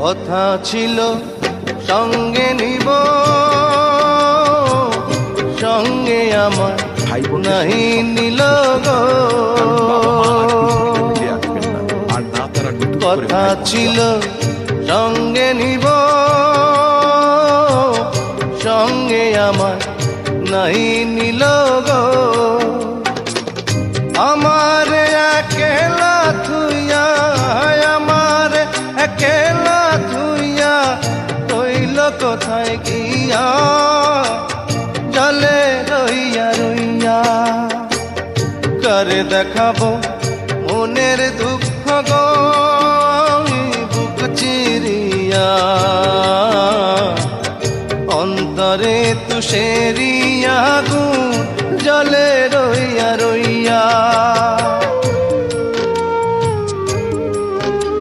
কথা ছিল সঙ্গে নিব, সঙ্গে আমার ভাই বোন নাহি নিল গো। কথা ছিল সঙ্গে নিব, সঙ্গে আমার নাহি নিল গো। আমার একেলা থুইয়া, আমার একেলা থুইয়া রইল কোথায় গিয়া, জলে রইয়া রইয়া। কারে দেখাবো মনের